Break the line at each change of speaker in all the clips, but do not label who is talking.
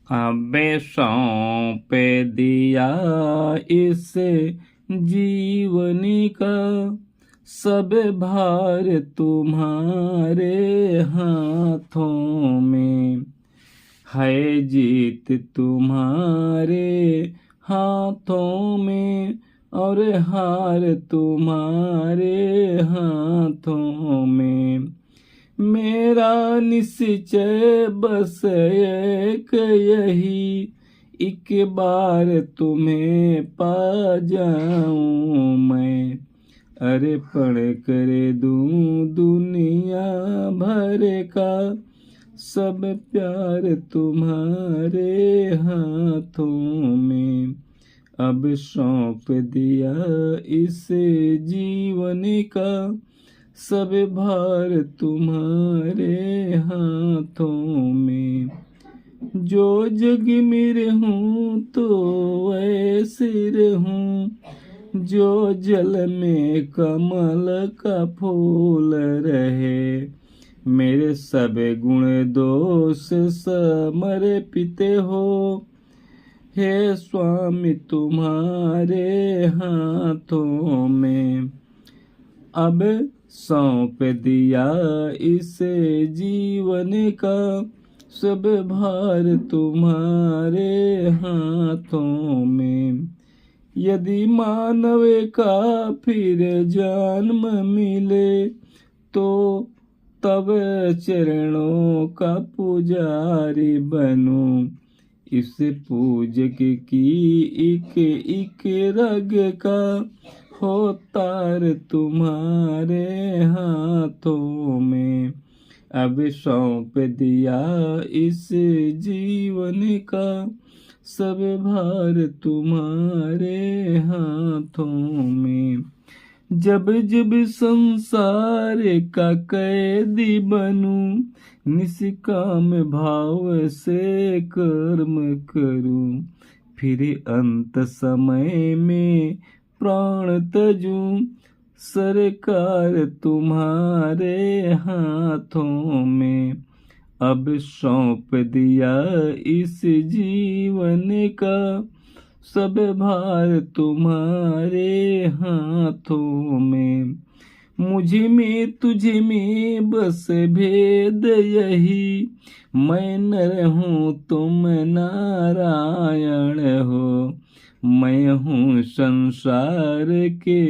अबे सौंप दिया इस जीवनी का सब भार तुम्हारे हाथों में है, जीत तुम्हारे हाथों में और हार तुम्हारे हाथों में। मेरा निश्चय बस एक यही, एक बार तुम्हें पा जाऊं मैं। अर्पण कर दूं दुनिया भर का सब प्यार तुम्हारे हाथों में। अब सौंप दिया इस जीवन का सब भार तुम्हारे हाथों में। जो जग में रहूं तो ऐसे रहूं, जो जल में कमल का फूल रहे। मेरे सब गुण दोष समर्पित हो, हे स्वामी तुम्हारे हाथों में। अब सौंप दिया इस जीवन का सब भार तुम्हारे हाथों में। यदि मानव का फिर जन्म मिले तो तब चरणों का पुजारी बनूं। इस पूजक की एक एक रग का हो तार तुम्हारे हाथों में। अब सौंप दिया इस जीवन का सब भार तुम्हारे हाथों में। जब जब संसार का कैदी बनूं, निष्काम भाव से कर्म करूं। फिर अंत समय में प्राण तजूं, सरकार तुम्हारे हाथों में। अब सौंप दिया इस जीवन का सब भार तुम्हारे हाथों में। मुझ में तुझ में बस भेद यही, मैं नर हूँ तुम नारायण हो। मैं हूँ संसार के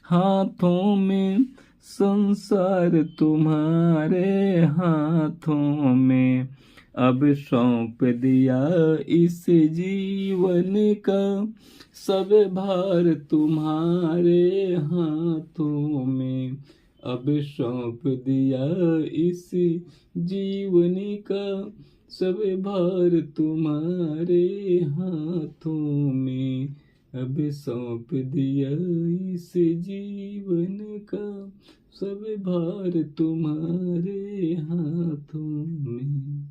हाथों में, संसार तुम्हारे हाथों में। अब सौंप दिया इस जीवन का सब भार तुम्हारे हाथों में। अब सौंप दिया इस जीवन का सब भार तुम्हारे हाथों में। अब सौंप दिया इस जीवन का सब भार तुम्हारे हाथों में।